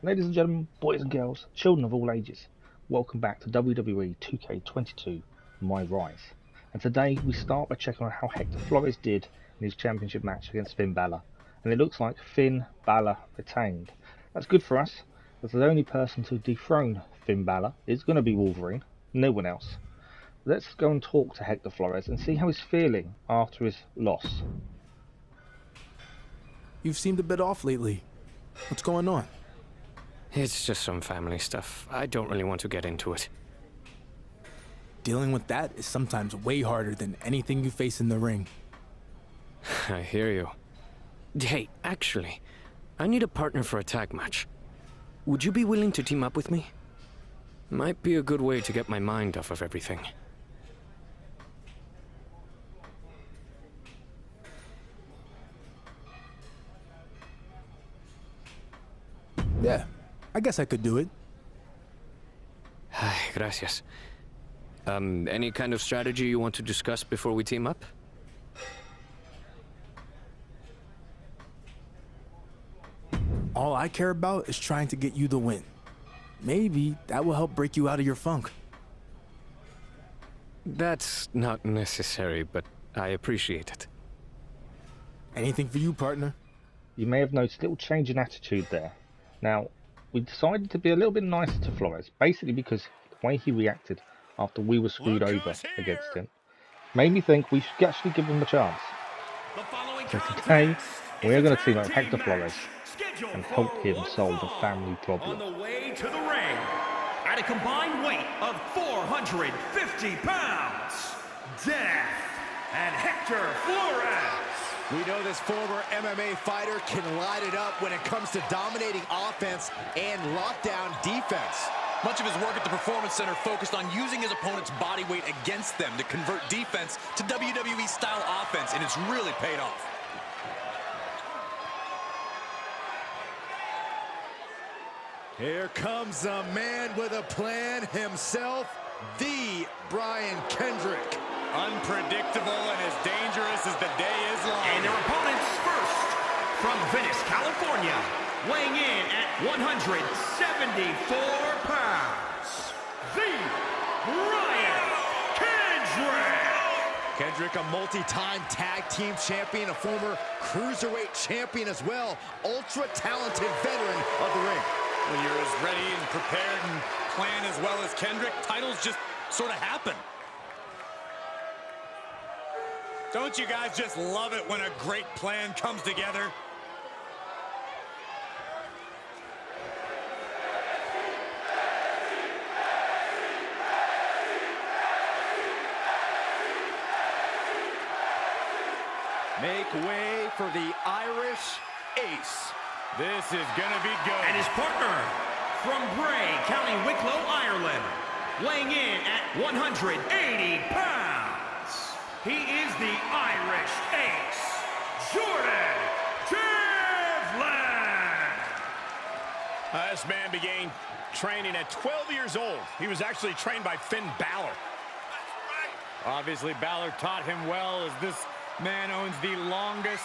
Ladies and gentlemen, boys and girls, children of all ages, welcome back to WWE 2K22 MyRise. And today we start by checking on how Hector Flores did in his championship match against Finn Balor. And it looks like Finn Balor retained. That's good for us, as the only person to dethrone Finn Balor is going to be Wolverine, no one else. Let's go and talk to Hector Flores and see how he's feeling after his loss. You've seemed a bit off lately. What's going on? It's just some family stuff. I don't really want to get into it. Dealing with that is sometimes way harder than anything you face in the ring. I hear you. Hey, actually, I need a partner for a tag match. Would you be willing to team up with me? Might be a good way to get my mind off of everything. Yeah, I guess I could do it. Gracias. Any kind of strategy you want to discuss before we team up? All I care about is trying to get you the win. Maybe that will help break you out of your funk. That's not necessary, but I appreciate it. Anything for you, partner. You may have noticed a little change in attitude there. Now, we decided to be a little bit nicer to Flores, basically because the way he reacted after we were screwed over against him made me think we should actually give him a chance. So today, we're going to team up with Hector Flores and help him solve a family problem. On the way to the ring, at a combined weight of 450 pounds, Death and Hector Flores. We know this former MMA fighter can light it up when it comes to dominating offense and lockdown defense. Much of his work at the Performance Center focused on using his opponent's body weight against them to convert defense to WWE-style offense, and it's really paid off. Here comes a man with a plan himself, the Brian Kendrick. Unpredictable and as dangerous as the day is long. And their opponents first, from Venice, California, weighing in at 174 pounds, the Brian Kendrick. Kendrick, a multi-time tag team champion, a former cruiserweight champion as well, ultra-talented veteran of the ring. When you're as ready and prepared and plan as well as Kendrick, titles just sort of happen. Don't you guys just love it when a great plan comes together? Make way for the Irish Ace. This is gonna be good. And his partner, from Bray, County Wicklow, Ireland, weighing in at 180 pounds. He is the Irish Ace, Jordan Devlin. This man began training at 12 years old. He was actually trained by Finn Balor. Obviously, Balor taught him well, as this man owns the longest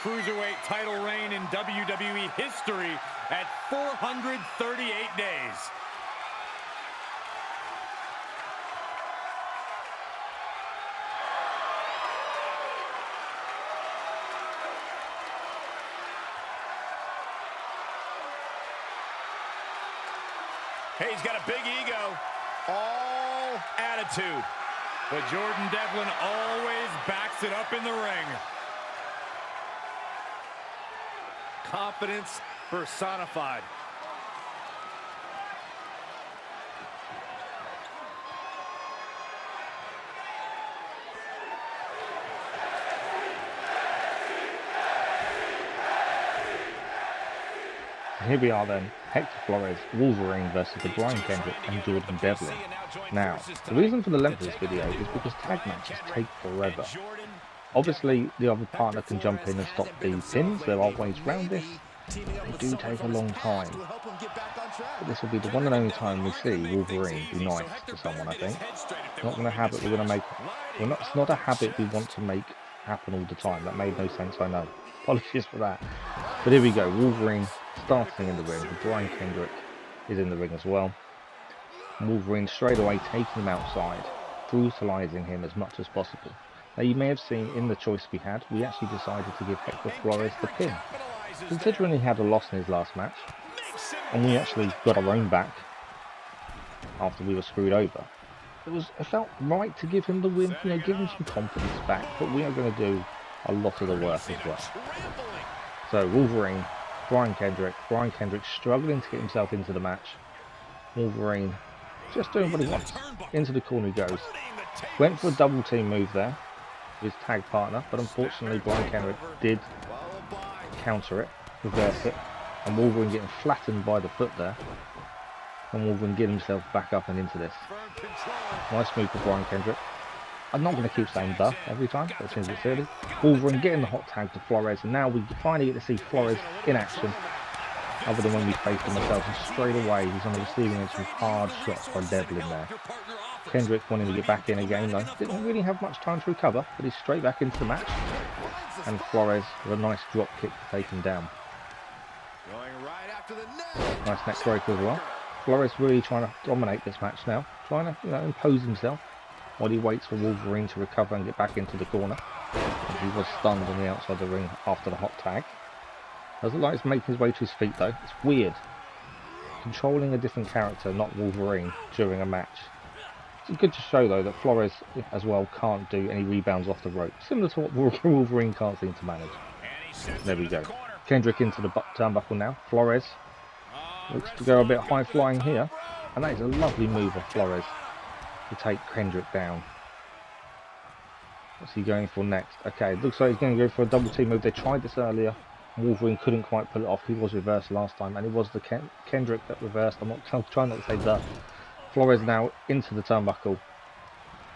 cruiserweight title reign in WWE history at 438 days. Hey, he's got a big ego, all attitude. But Jordan Devlin always backs it up in the ring. Confidence personified. Here we are then, Hector Flores, Wolverine versus the Brian Kendrick and Jordan Devlin. Now, the reason for the length of this video is because tag matches take forever. Obviously, the other partner can jump in and stop the pins, there are ways around this. They do take a long time. But this will be the one and only time we see Wolverine be nice to someone, I think. It's not a habit we're going to make. It's not a habit we want to make happen all the time. That made no sense, I know. Apologies for that. But here we go, Wolverine starting in the ring. Brian Kendrick is in the ring as well. Wolverine straight away taking him outside, brutalizing him as much as possible. Now you may have seen in the choice we had, we actually decided to give Hector Flores the pin. Considering he had a loss in his last match, and we actually got our own back after we were screwed over, it felt right to give him the win, you know, give him some confidence back, but we are going to do a lot of the work as well. So Wolverine, Brian Kendrick struggling to get himself into the match. Wolverine just doing what he wants. Into the corner he goes. Went for a double team move there with his tag partner, but unfortunately Brian Kendrick did counter it, reverse it, and Wolverine getting flattened by the foot there. And Wolverine getting himself back up and into this. Nice move for Brian Kendrick. I'm not going to keep saying "the" every time, but it seems a bit silly. Wolverine getting the hot tag to Flores, and now we finally get to see Flores in action, other than when we faced him ourselves. And straight away, he's on the receiving end some hard shots by Devlin there. Kendrick wanting to get back in again, though. Didn't really have much time to recover, but he's straight back into the match. And Flores with a nice drop kick to take him down. Nice neck breaker as well. Flores really trying to dominate this match now, trying to, you know, impose himself while he waits for Wolverine to recover and get back into the corner. He was stunned on the outside of the ring after the hot tag. Doesn't like he's making his way to his feet though. It's weird. Controlling a different character, not Wolverine, during a match. It's good to show though that Flores as well can't do any rebounds off the rope, similar to what Wolverine can't seem to manage. There we go. Kendrick into the turnbuckle now. Flores looks to go a bit high flying here, and that is a lovely move of Flores to take Kendrick down. What's he going for next? Okay, looks like he's going to go for a double team move. They tried this earlier. Wolverine couldn't quite pull it off. He was reversed last time, and it was the Kendrick that reversed. I'm trying not to say the. Flores now into the turnbuckle,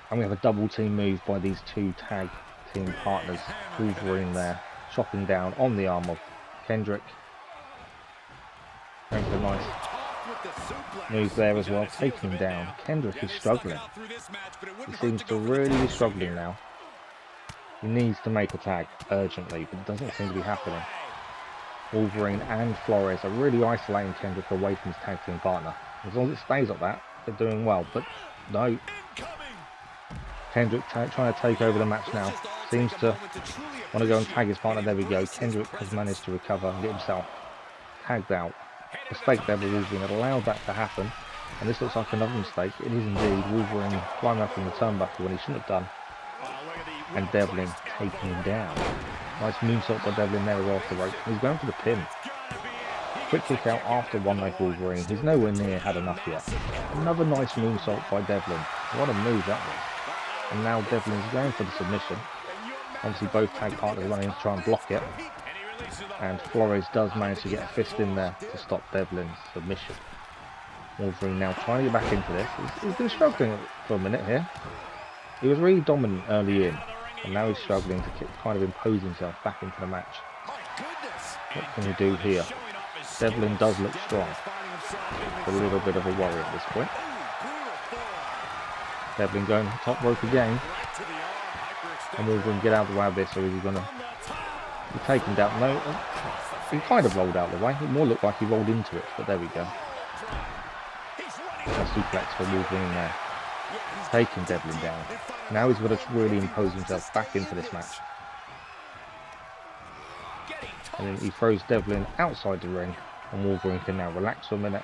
and we have a double team move by these two tag team partners. Wolverine there, chopping down on the arm of Kendrick. Going for a nice move there as well, taking him down. Kendrick is struggling. He seems to really be struggling now. He needs to make a tag urgently, but it doesn't seem to be happening. Wolverine and Flores are really isolating Kendrick away from his tag team partner. As long as it stays like that, they're doing well, but no. Kendrick trying to take over the match now. Seems to want to go and tag his partner. There we go. Kendrick has managed to recover and get himself tagged out. Mistake there by Wolverine had allowed that to happen, and this looks like another mistake. It is indeed. Wolverine climbing up from the turnbuckle when he shouldn't have done, and Devlin taking him down. Nice moonsault by Devlin there off the rope. He's going for the pin. Quick kick out after one leg Wolverine. He's nowhere near had enough yet. Another nice moonsault by Devlin. What a move that was. And now Devlin's going for the submission. Obviously both tag partners running to try and block it. And Flores does manage to get a fist in there to stop Devlin's submission. Wolverine now trying to get back into this. He's been struggling for a minute here. He was really dominant early in, and now he's struggling to kind of impose himself back into the match. What can he do here? Devlin does look strong. A little bit of a worry at this point. Devlin going top rope again. And Wolverine get out of the way of this, or is he going to be taken down? No, he kind of rolled out of the way. It more looked like he rolled into it, but there we go. A suplex for Wolverine there. Taking Devlin down. Now he's got to really impose himself back into this match. And then he throws Devlin outside the ring, and Wolverine can now relax for a minute.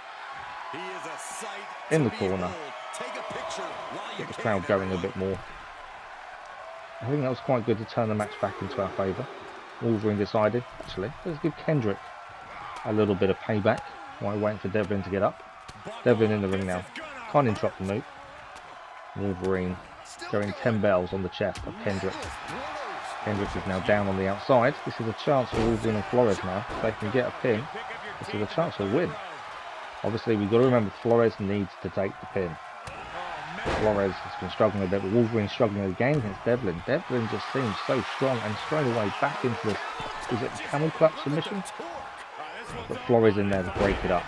In the corner. Get the crowd going a bit more. I think that was quite good to turn the match back into our favour. Wolverine decided, actually, let's give Kendrick a little bit of payback while waiting for Devlin to get up. Devlin in the ring now. Can't interrupt the move. Wolverine going 10 bells on the chest of Kendrick. Kendrick is now down on the outside. This is a chance for Wolverine and Flores now. If they can get a pin, this is a chance to win. Obviously, we've got to remember Flores needs to take the pin. Flores has been struggling a bit, but Wolverine struggling again against Devlin. Devlin just seems so strong, and straight away back into this, is it camel clutch submission? But Flores in there to break it up.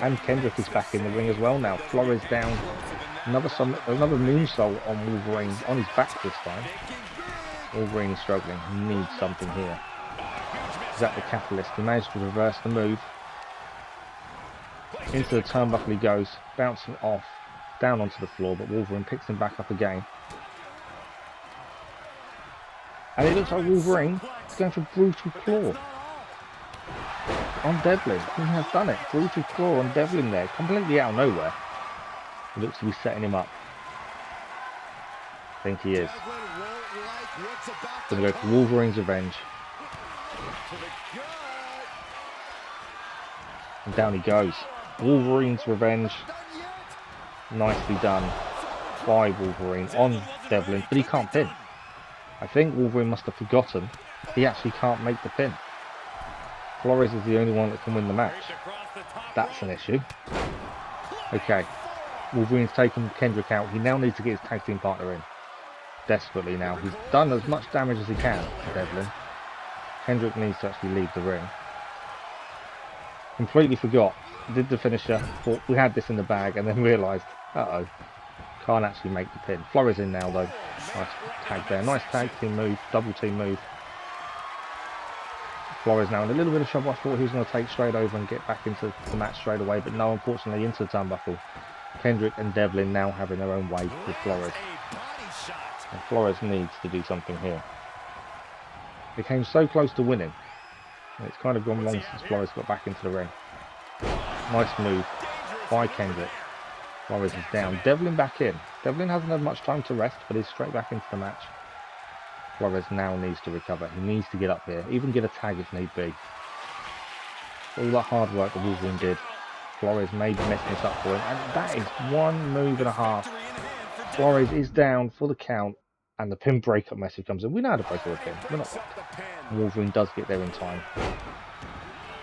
And Kendrick is back in the ring as well now. Flores down. Another moonsault on Wolverine, on his back this time. Wolverine is struggling. He needs something here. Is that the catalyst? He managed to reverse the move. Into the turnbuckle he goes, bouncing off, down onto the floor, but Wolverine picks him back up again. And it looks like Wolverine is going for brutal claw on Devlin. He has done it. Brutal claw on Devlin there, completely out of nowhere. He looks to be setting him up. I think he is. Going to go for Wolverine's revenge. And down he goes. Wolverine's revenge. Nicely done by Wolverine on Devlin, but he can't pin. I think Wolverine must have forgotten he actually can't make the pin. Flores is the only one that can win the match. That's an issue. Okay, Wolverine's taken Kendrick out. He now needs to get his tag team partner in. Desperately now. He's done as much damage as he can to Devlin. Kendrick needs to actually leave the ring. Completely forgot. Did the finisher. Thought we had this in the bag and then realised, uh-oh. Can't actually make the pin. Flores in now though. Nice tag there. Nice tag team move. Double team move. Flores now in a little bit of trouble. I thought he was going to take straight over and get back into the match straight away, but no, unfortunately into the turnbuckle. Kendrick and Devlin now having their own way with Flores. And Flores needs to do something here. They came so close to winning. And it's kind of gone wrong since Flores got back into the ring. Nice move by Kendrick. Flores is down. Devlin back in. Devlin hasn't had much time to rest, but he's straight back into the match. Flores now needs to recover. He needs to get up here, even get a tag if need be. All that hard work that Wolverine did, Flores may be messing this up for him, and that is 1 move and a half. Flores is down for the count, and the pin breakup message comes in. We know how to break up a pin. We're not. Wolverine does get there in time.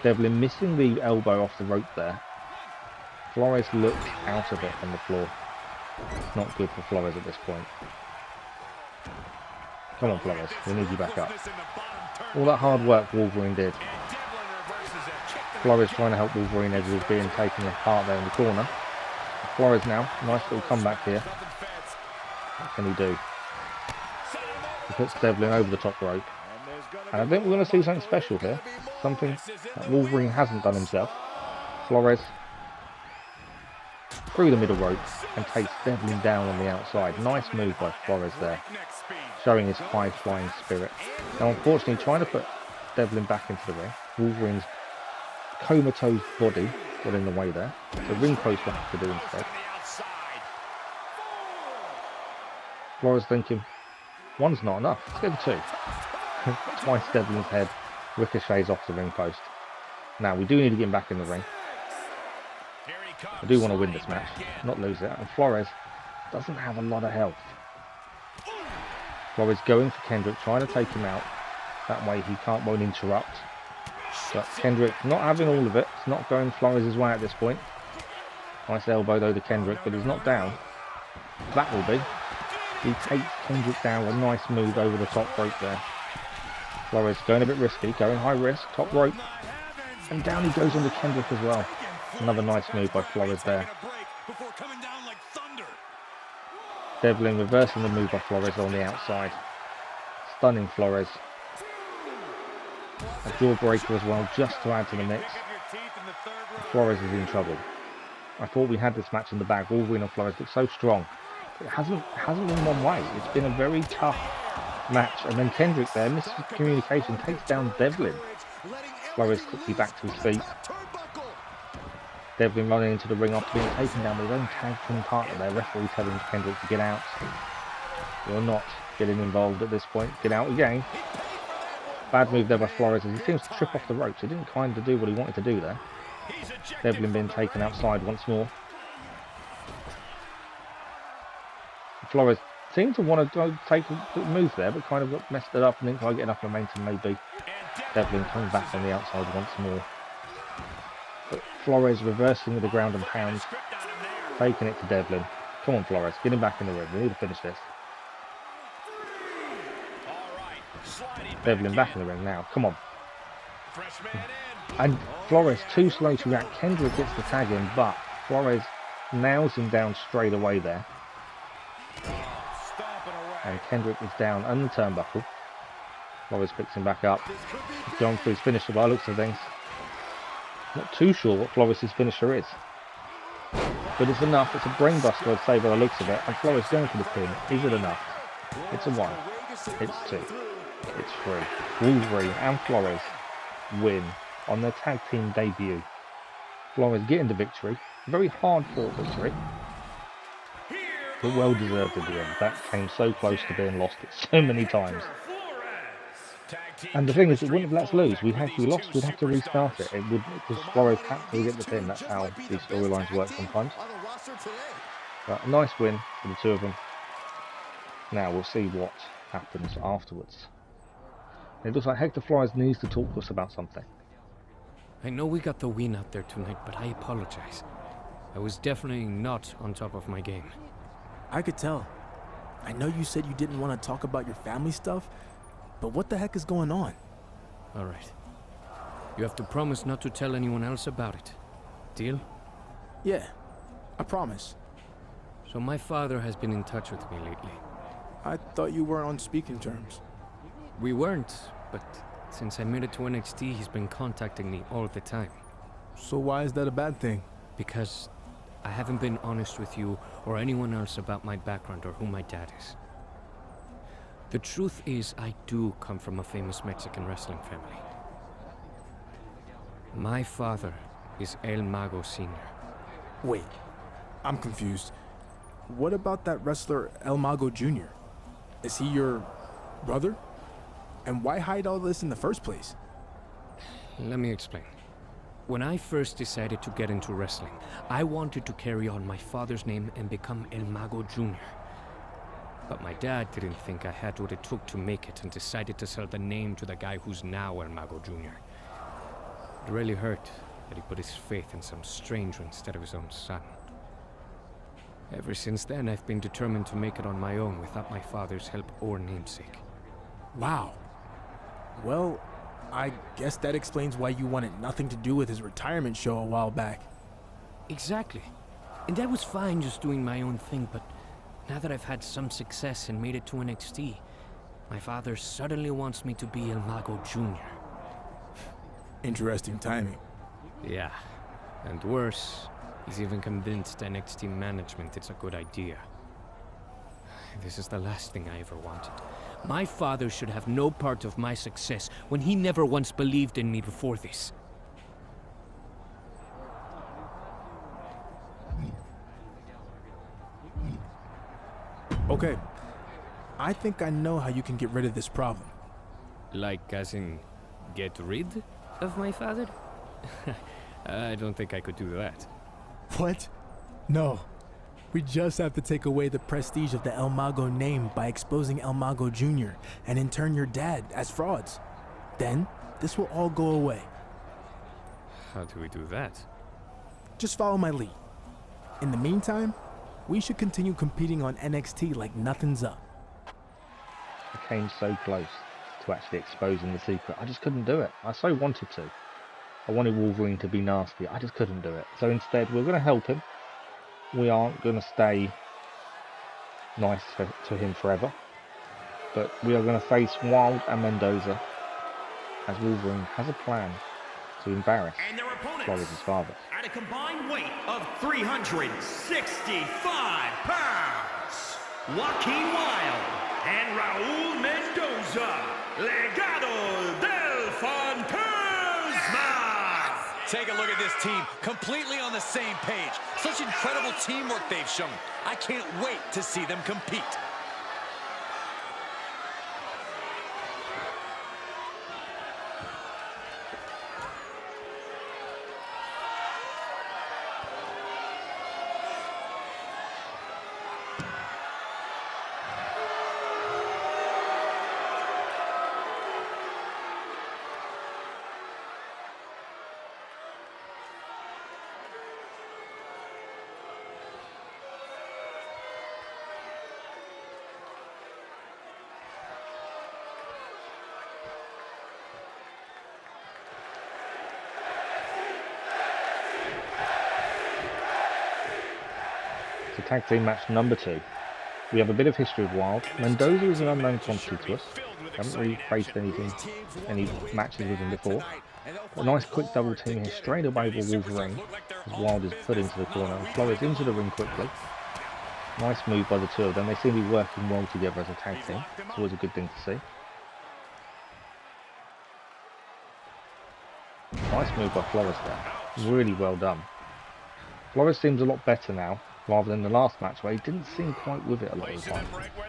Devlin missing the elbow off the rope there. Flores looks out of it on the floor. Not good for Flores at this point. Come on, Flores. We need you back up. All that hard work Wolverine did. Flores trying to help Wolverine as he's being taken apart there in the corner. Flores now. Nice little comeback here. What can he do? He puts Devlin over the top rope. And I think we're going to see something special here. Something that Wolverine hasn't done himself. Flores through the middle rope and takes Devlin down on the outside. Nice move by Flores there, showing his high flying spirit. Now unfortunately trying to put Devlin back into the ring. Wolverine's comatose body got in the way there. So ring post will have to do instead. Flores thinking, one's not enough, let's go for 2. Twice Devlin's head ricochets off the ring post. Now we do need to get him back in the ring. I do want to win this match, not lose it. And Flores doesn't have a lot of health. Flores going for Kendrick, trying to take him out. That way he won't interrupt. But Kendrick not having all of it. It's not going Flores' way at this point. Nice elbow though to Kendrick, but he's not down. That will be. He takes Kendrick down. A nice move over the top rope there. Flores going a bit risky, going high risk, top rope. And down he goes onto Kendrick as well. Another nice move by Flores there. Devlin reversing the move by Flores on the outside. Stunning Flores. A jawbreaker as well, just to add to the mix. Flores is in trouble. I thought we had this match in the bag. Wolverine and Flores look so strong. It hasn't been one way. It's been a very tough match. And then Kendrick there, miscommunication, takes down Devlin. Flores quickly back to his feet. Devlin running into the ring after being taken down with his own tag team partner there. Referee telling Kendrick to get out. You're not getting involved at this point. Get out again. Bad move there by Flores as he seems to trip off the ropes. He didn't kind of do what he wanted to do there. Devlin being taken outside once more. Flores seemed to want to take a move there, but kind of got messed it up and didn't quite get enough momentum maybe. Devlin coming back on the outside once more. But Flores reversing with the ground and pound, taking it to Devlin. Come on Flores, get him back in the ring. We need to finish this. Devlin back in the ring now. Come on. And Flores too slow to react. Kendrick gets the tag in, but Flores nails him down straight away there. And Kendrick is down on the turnbuckle. Flores picks him back up. He's going for his finisher by the looks of things. Not too sure what Flores' finisher is. But it's enough. It's a brainbuster, I'd say, by the looks of it. And Flores going for the pin. Is it enough? It's a 1. It's 2. It's 3. Wolverine and Flores win on their tag team debut. Flores getting the victory. Very hard fought victory. But well deserved at the end. That came so close to being lost so many times. And the thing is, it wouldn't have let us lose. We lost, we'd have to restart it. It would, because Flores had to get the pin. That's how these storylines work sometimes. But a nice win for the two of them. Now we'll see what happens afterwards. It looks like Hector Flores needs to talk to us about something. I know we got the win out there tonight, but I apologize. I was definitely not on top of my game. I could tell. I know you said you didn't want to talk about your family stuff, but what the heck is going on? All right. You have to promise not to tell anyone else about it. Deal? Yeah, I promise. So my father has been in touch with me lately. I thought you were on speaking terms. We weren't, but since I made it to NXT, he's been contacting me all the time. So why is that a bad thing? Because I haven't been honest with you or anyone else about my background or who my dad is. The truth is, I do come from a famous Mexican wrestling family. My father is El Mago Sr. Wait, I'm confused. What about that wrestler El Mago Jr.? Is he your brother? And why hide all this in the first place? Let me explain. When I first decided to get into wrestling, I wanted to carry on my father's name and become El Mago Jr. But my dad didn't think I had what it took to make it and decided to sell the name to the guy who's now El Mago Jr. It really hurt that he put his faith in some stranger instead of his own son. Ever since then, I've been determined to make it on my own without my father's help or namesake. Wow. Well, I guess that explains why you wanted nothing to do with his retirement show a while back. Exactly. And that was fine just doing my own thing, but now that I've had some success and made it to NXT, my father suddenly wants me to be El Mago Jr. Interesting timing. Yeah. And worse, he's even convinced NXT management it's a good idea. This is the last thing I ever wanted. My father should have no part of my success when he never once believed in me before this. Okay, I think I know how you can get rid of this problem. Like, as in, get rid of my father? I don't think I could do that. What? No. We just have to take away the prestige of the El Mago name by exposing El Mago Jr. and in turn your dad as frauds. Then, this will all go away. How do we do that? Just follow my lead. In the meantime, we should continue competing on NXT like nothing's up. I came so close to actually exposing the secret. I just couldn't do it. I so wanted to. I wanted Wolverine to be nasty. I just couldn't do it. So instead, we're going to help him. We aren't going to stay nice to him forever. But we are going to face Wilde and Mendoza as Wolverine has a plan to embarrass Flores' father. At a combined weight of 365 pounds, Joaquin Wilde and Raul Mendoza, Legado del Fantasma. Take a look at this team, completely on the same page. Such incredible teamwork they've shown. I can't wait to see them compete. So tag team match number 2. We have a bit of history of Wilde. Mendoza is an unknown quantity to us. We haven't really faced any matches with him before. A nice quick double team here, straight away with Wolverine, as Wild is put into the corner, and Flores into the ring quickly. Nice move by the two of them. They seem to be working well together as a tag team. It's always a good thing to see. Nice move by Flores there. Really well done. Flores seems a lot better now, rather than the last match where he didn't seem quite with it a lot of the time.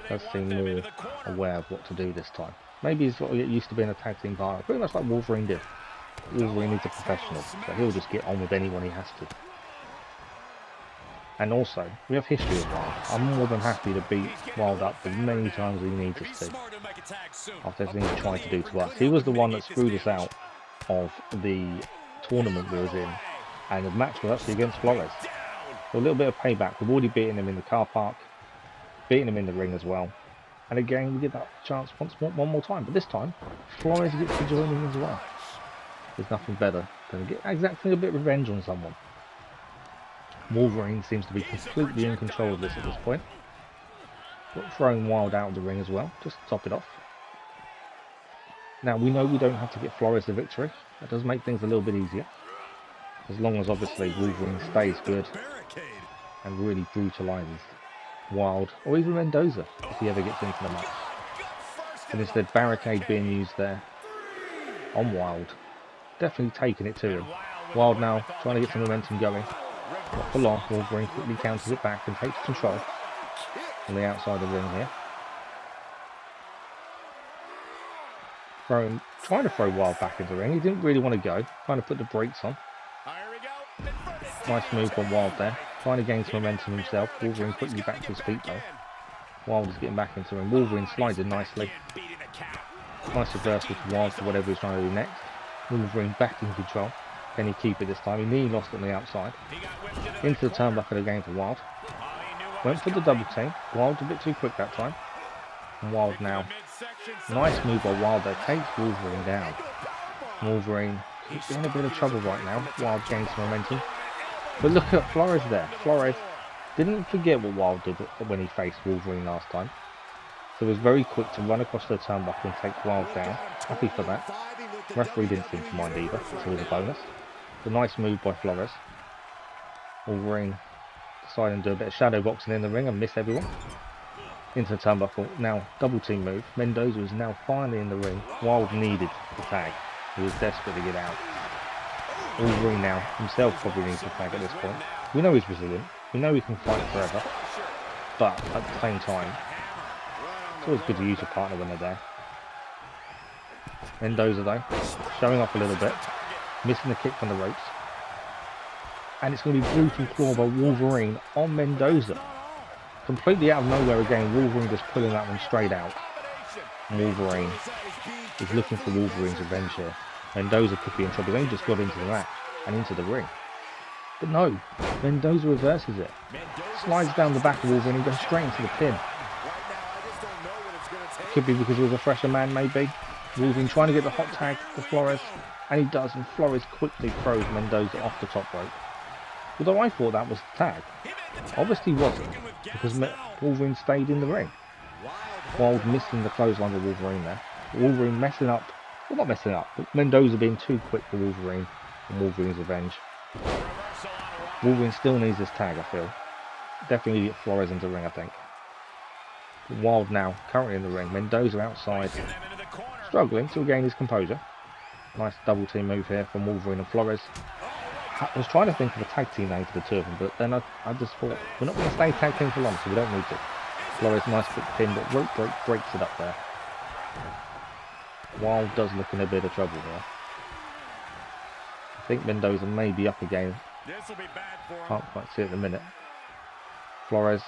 Does seem more aware of what to do this time. Maybe he's got to get used to being a tag team partner, pretty much like Wolverine did. Wolverine is a professional, so he'll just get on with anyone he has to. And also, we have history of Wild. I'm more than happy to beat Wild up as many times as he needs us to. After everything he tried to do to us. He was the one that screwed us out of the tournament we was in. And the match was actually against Flores. So a little bit of payback. We've already beaten him in the car park. Beaten him in the ring as well. And again, we get that chance one more time. But this time, Flores gets to join in as well. There's nothing better than get exactly a bit of revenge on someone. Wolverine seems to be completely in control of this at this point. But throwing Wild out of the ring as well, just to top it off. Now, we know we don't have to get Flores the victory. That does make things a little bit easier. As long as, obviously, Wolverine stays good and really brutalizes Wild, or even Mendoza, if he ever gets into the match. And instead, barricade being used there on Wild. Definitely taking it to him. Wild now, trying to get some momentum going. Not for long, Wolverine quickly counters it back and takes control on the outside of the ring here. Trying to throw Wild back into the ring. He didn't really want to go. Trying to put the brakes on. Nice move from Wild there. Trying to gain some momentum himself. Wolverine quickly back to his feet though. Wild is getting back into the ring. Wolverine slides in nicely. Nice reversal to Wild for whatever he's trying to do next. Wolverine back in control. Can he keep it this time? He nearly lost it on the outside. Into the turnbuckle again for Wild. Went for the double team. Wild a bit too quick that time. And Wild now. Nice move by Wild there. Takes Wolverine down. Wolverine is in a bit of trouble right now. Wild gains some momentum. But look at Flores there. Flores didn't forget what Wild did when he faced Wolverine last time. So he was very quick to run across the turnbuckle and take Wild down. Happy for that. Referee didn't seem to mind either. It's always a bonus. A nice move by Flores. Wolverine deciding to do a bit of shadow boxing in the ring and miss everyone. Into the turnbuckle. Now, double team move. Mendoza is now finally in the ring. Wild needed the tag. He was desperate to get out. Wolverine now himself probably needs the tag at this point. We know he's resilient. We know he can fight forever. But at the same time, it's always good to use your partner when they're there. Mendoza though, showing off a little bit. Missing the kick from the ropes. And it's going to be brutal claw by Wolverine on Mendoza. Completely out of nowhere again, Wolverine just pulling that one straight out. Wolverine is looking for Wolverine's revenge here. Mendoza could be in trouble. He just got into the match and into the ring. But no, Mendoza reverses it. Slides down the back of Wolverine and goes straight into the pin. Could be because it was a fresher man maybe. Wolverine trying to get the hot tag to Flores. And he does, and Flores quickly throws Mendoza off the top rope. Although I thought that was the tag. Obviously wasn't, because Wolverine stayed in the ring. Wild missing the clothesline of Wolverine there. Wolverine messing up, well not messing up, but Mendoza being too quick for Wolverine and Wolverine's revenge. Wolverine still needs this tag, I feel. Definitely get Flores into the ring, I think. Wild now, currently in the ring. Mendoza outside, struggling to regain his composure. Nice double team move here from Wolverine and Flores. I was trying to think of a tag team name for the two of them, but then I just thought, we're not going to stay tag team for long, so we don't need to. Flores, nice quick pin, but rope break breaks it up there. Wild does look in a bit of trouble here. I think Mendoza may be up again. Can't quite see it at the minute. Flores,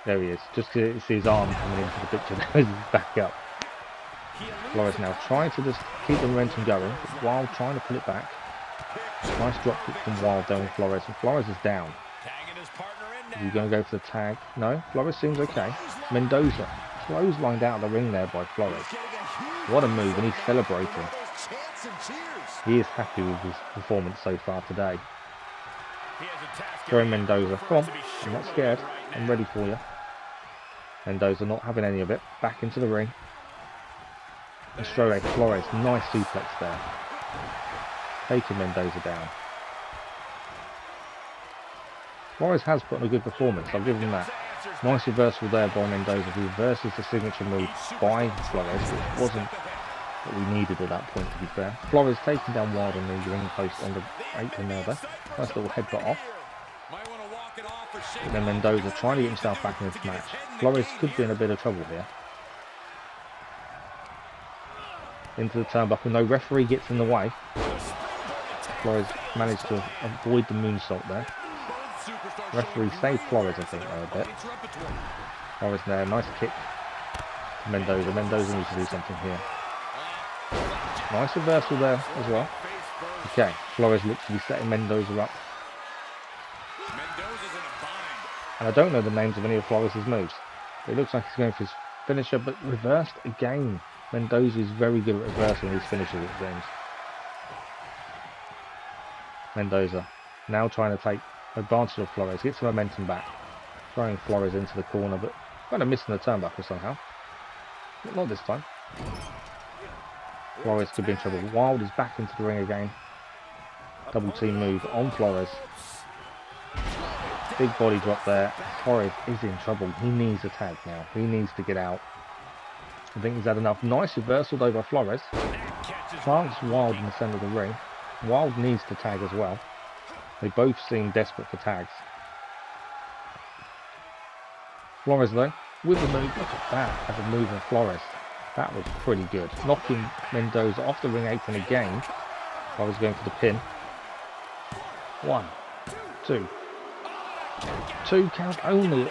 there he is. Just to see his arm coming into the picture now as he's back up. Flores now trying to just keep the momentum going, but Wild trying to pull it back. Nice drop kick from Wild down with Flores, and Flores is down. Are you going to go for the tag? No, Flores seems okay. Mendoza clotheslined out of the ring there by Flores. What a move, and he's celebrating. He is happy with his performance so far today. Throwing Mendoza. Come on, I'm not scared. I'm ready for you. Mendoza not having any of it. Back into the ring. And straight away, Flores, nice suplex there. taking Mendoza down. Flores has put on a good performance, I'll give him that. Nice reversal there by Mendoza, who reverses the signature move by Flores, which wasn't what we needed at that point, to be fair. Flores taking down Wild on the ring post on the apron there. Nice little headbutt off. And then Mendoza trying to get himself back into the match. Flores could be in a bit of trouble here. Into the turnbuckle, no referee gets in the way. Flores managed to avoid the moonsault there. Referee saved Flores, I think, there a bit. Flores there, nice kick. Mendoza. Mendoza needs to do something here. Nice reversal there as well. Okay, Flores looks to be setting Mendoza up. And I don't know the names of any of Flores' moves. It looks like he's going for his finisher, but reversed again. Mendoza is very good at reversing his finishers, it seems. Mendoza now trying to take advantage of Flores, gets the momentum back, throwing Flores into the corner, but kind of missing the turnbuckle somehow. But not this time. Flores could be in trouble. Wild is back into the ring again. Double team move on Flores. Big body drop there. Flores is in trouble. He needs a tag now. He needs to get out. I think he's had enough. Nice reversal though by Flores. Plants Wild in the centre of the ring. Wild needs to tag as well. They both seem desperate for tags. Flores though, with the move, look at that as a move of Flores. That was pretty good. Knocking Mendoza off the ring apron again. Flores going for the pin. 1, 2. 2 count only.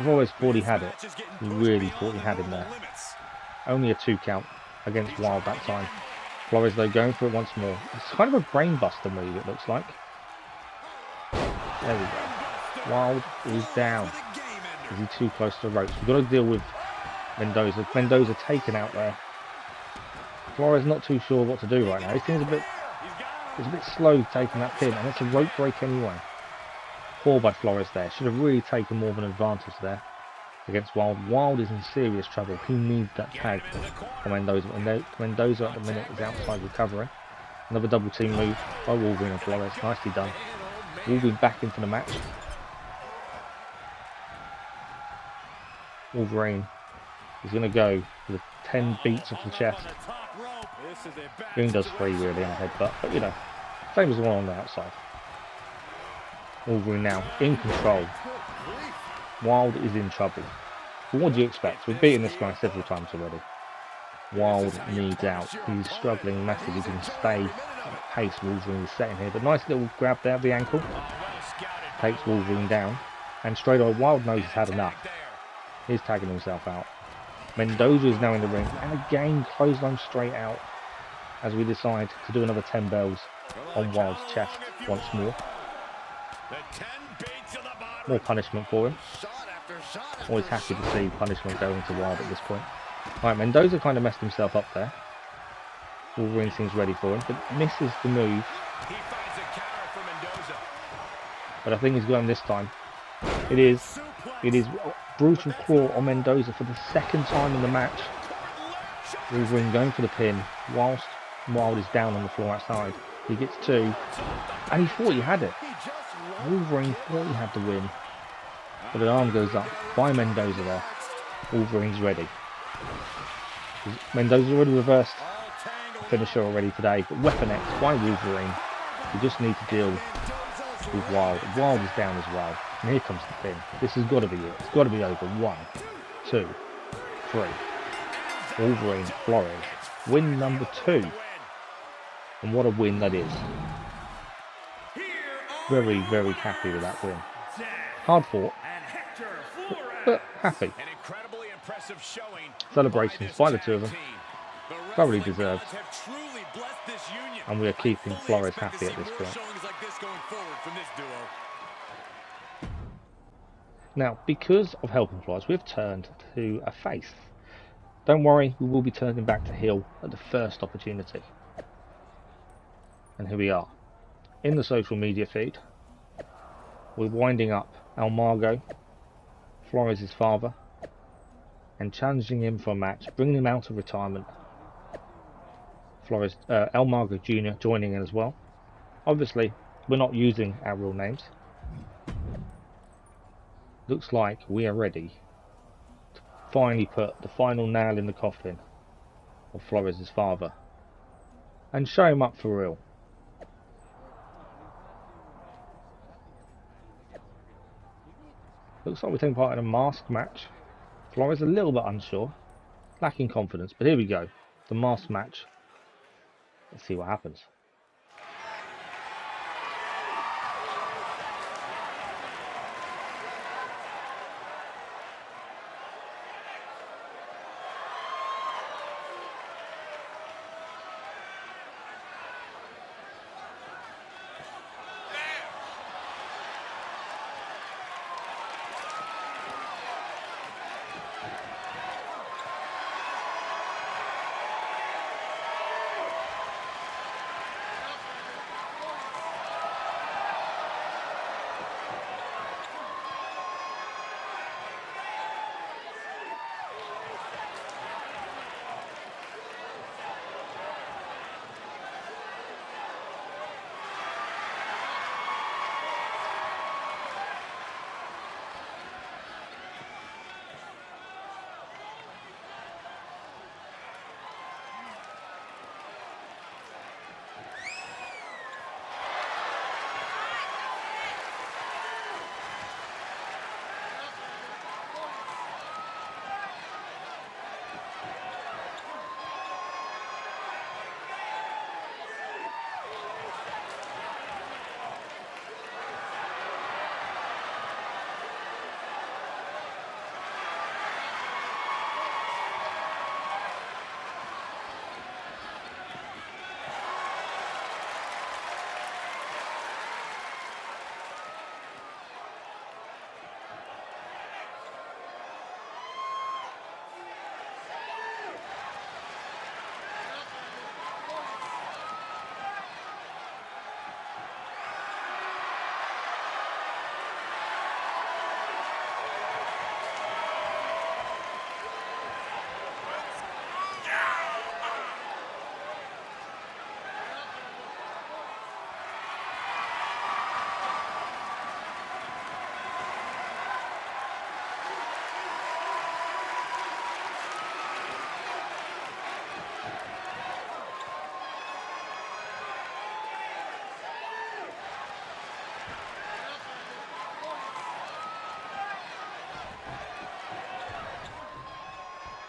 Flores thought he had it. He really thought he had him there. Only a 2 count against Wild that time. Flores though going for it once more. It's kind of a brainbuster move, it looks like. There we go. Wild is down. Is he too close to the ropes? We've got to deal with Mendoza. Mendoza taken out there. Flores not too sure what to do right now. He seems a bit slow taking that pin, and it's a rope break anyway. Poor by Flores there. Should have really taken more of an advantage there against Wild. Wild is in serious trouble. He needs that tag for Mendoza. Mendoza at the minute is outside recovering. Another double team move by Wolverine and Flores. Nicely done. Wolverine back into the match. Wolverine is going to go for the 10 beats off the chest. Green does 3 really on a headbutt, but you know, same as the one on the outside. Wolverine now in control. Wild is in trouble. But what do you expect? We've beaten this guy several times already. Wild needs out. He's struggling massively. He can stay at pace. Wolverine is setting here, but nice little grab there at the ankle. Takes Wolverine down, and straight away Wild knows he's had enough. He's tagging himself out. Mendoza is now in the ring, and again clothesline straight out as we decide to do another 10 bells on Wild's chest once more. More punishment for him. Always happy to see punishment going to Wild at this point. Right, Mendoza kind of messed himself up there. Wolverine seems ready for him, but misses the move. But I think he's got him this time. It is brutal claw on Mendoza for the 2nd time in the match. Wolverine going for the pin whilst Wild is down on the floor outside. He gets 2, and he thought he had it. Wolverine thought he had the win, but an arm goes up by Mendoza there. Wolverine's ready. Mendoza's already reversed the finisher already today, but Weapon X by Wolverine. You just need to deal with Wild. Wild is down as well. And here comes the pin. This has got to be it. It's got to be over. 1, 2, 3. Wolverine, Flores. Win number 2. And what a win that is. Very, very happy with that win. Hard fought, but happy. Celebrations by the 2 of them. Thoroughly deserved. And we are keeping Flores happy at this point. Now, because of helping Flores, we've turned to a face. Don't worry, we will be turning back to heel at the first opportunity. And here we are. In the social media feed, we're winding up Almago, Flores' father, and challenging him for a match, bringing him out of retirement. Flores, El Mago Jr. joining in as well. Obviously, we're not using our real names. Looks like we are ready to finally put the final nail in the coffin of Flores' father and show him up for real. Looks like we're taking part in a masked match. Flores a little bit unsure, lacking confidence, but here we go. The masked match. Let's see what happens.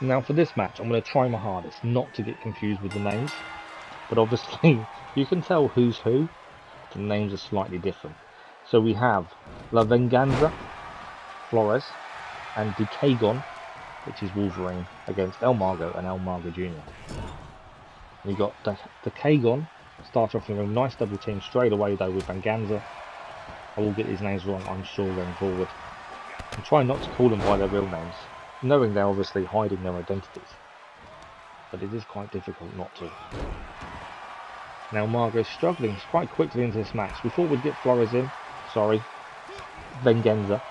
Now for this match, I'm going to try my hardest not to get confused with the names, but obviously you can tell who's who. The names are slightly different. So we have La Venganza, Flores, and Decagon, which is Wolverine, against El Mago and El Mago Jr. We got Decagon start off with a nice double team straight away though with Venganza. I will get these names wrong, I'm sure, going forward. And try not to call them by their real names, knowing they're obviously hiding their identities. But it is quite difficult not to. Now Margo's struggling quite quickly into this match. We thought we'd get Flores in. Sorry. Venganza.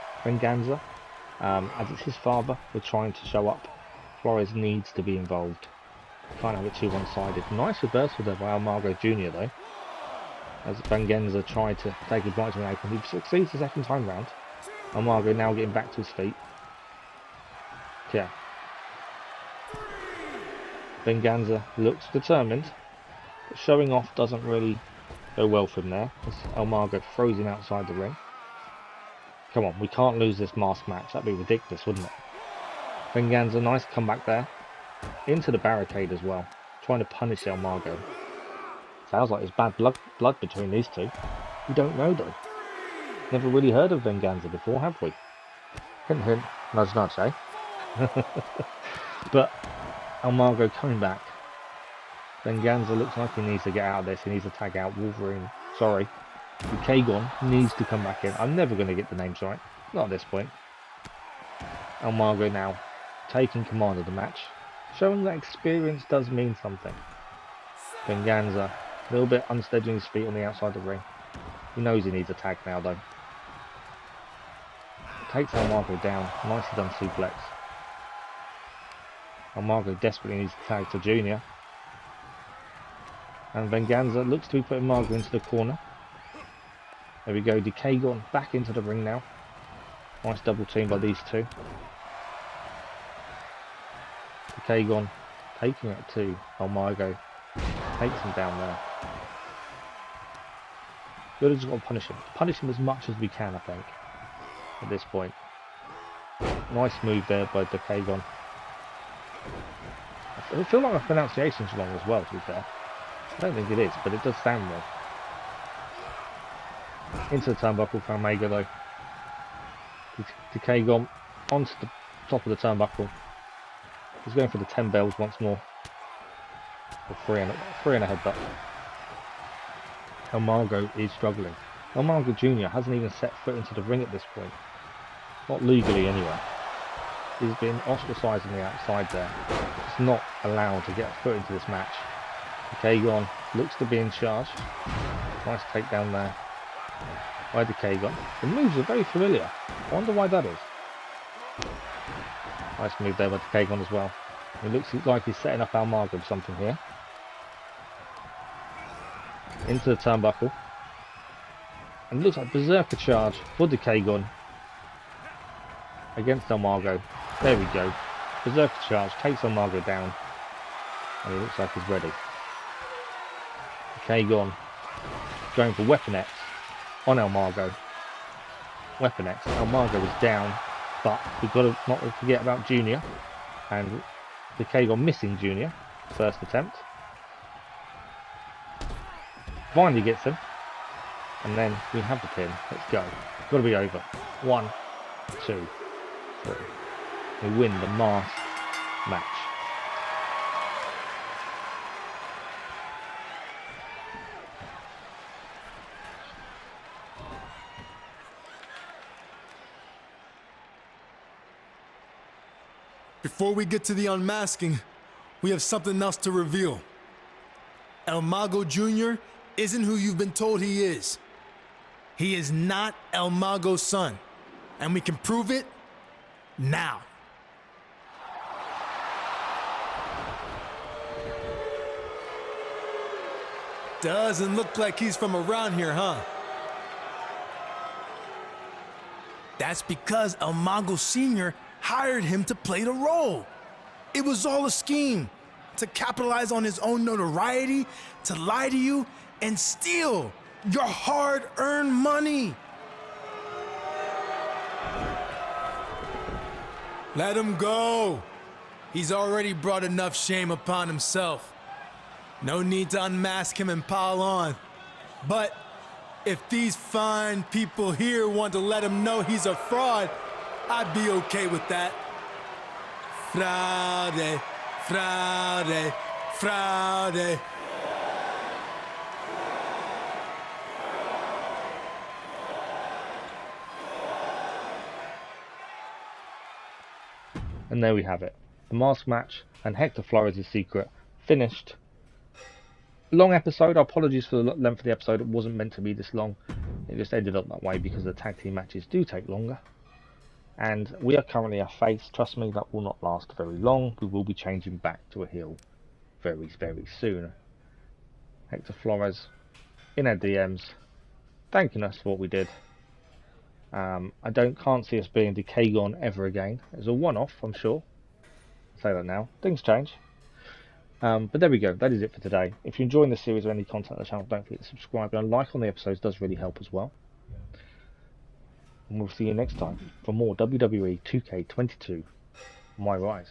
As it's his father, we're trying to show up. Flores needs to be involved. Can't have it too one-sided. Nice reversal there by El Mago Jr. though. As Venganza tried to take advantage of an open. He succeeds the second time round. El Mago now getting back to his feet. Yeah. Venganza looks determined, but showing off doesn't really go well for him there, as El Mago throws him outside the ring. Come on, we can't lose this mask match, that'd be ridiculous, wouldn't it? Venganza, nice comeback there. Into the barricade as well, trying to punish El Mago. Sounds like there's bad blood between these two. We don't know though. Never really heard of Venganza before, have we? Hint hint, nudge nudge, eh? But El Mago coming back. Venganza looks like he needs to get out of this. He needs to tag out Wolverine. Sorry. Kagon needs to come back in. I'm never going to get the names right. Not at this point. El Mago now taking command of the match. Showing that experience does mean something. Venganza a little bit unsteady on his feet on the outside of the ring. He knows he needs a tag now though. Takes El Mago down. Nicely done suplex. El Mago desperately needs to tag to Junior. And Venganza looks to be putting Margo into the corner. There we go, Decagon back into the ring now. Nice double team by these two. Decagon taking it to Margo. Takes him down there. We've just got to punish him. Punish him as much as we can, I think, at this point. Nice move there by Decagon. I feel like my pronunciation's wrong as well, to be fair. I don't think it is, but it does sound wrong. Into the turnbuckle for Omega though. Decagon onto the top of the turnbuckle. He's going for the 10 bells once more. Or three and a headbutt. Margo is struggling. Margo Jr. hasn't even set foot into the ring at this point. Not legally anyway. He's been ostracised on the outside there. He's not allowed to get a foot into this match. Decagon looks to be in charge. Nice takedown there by Decagon. The moves are very familiar. I wonder why that is. Nice move there by Decagon as well. It looks like he's setting up Margo for something here. Into the turnbuckle. And it looks like Berserker charge for Decagon against Margo. There we go. Berserker charge takes Margo down. And it looks like he's ready. Decagon going for Weapon X on Margo. Weapon X. Margo is down, but we've got to not forget about Junior. And Decagon missing Junior. First attempt. Finally gets him. And then we have the pin. Let's go. Got to be over. 1, 2, 3. We win the mask match. Before we get to the unmasking, we have something else to reveal. El Mago Jr. isn't who you've been told he is. He is not El Mago's son, and we can prove it now. Doesn't look like he's from around here, huh? That's because El Mago Sr. hired him to play the role. It was all a scheme to capitalize on his own notoriety, to lie to you, and steal your hard-earned money. Let him go. He's already brought enough shame upon himself. No need to unmask him and pile on. But if these fine people here want to let him know he's a fraud, I'd be okay with that. Fraude, fraude, fraude. And there we have it. The mask match and Hector Flores' secret finished. Long episode. Apologies for the length of the episode. It wasn't meant to be this long. It just ended up that way because the tag team matches do take longer. And we are currently a face. Trust me, that will not last very long. We will be changing back to a heel very, very soon. Hector Flores in our DMs thanking us for what we did. I can't see us being Decagon ever again. It was a one-off, I'm sure. I'll say that now. Things change. But there we go. That is it for today. If you're enjoying this series or any content on the channel, don't forget to subscribe. And a like on the episodes does really help as well. And we'll see you next time for more WWE 2K22 MyRise.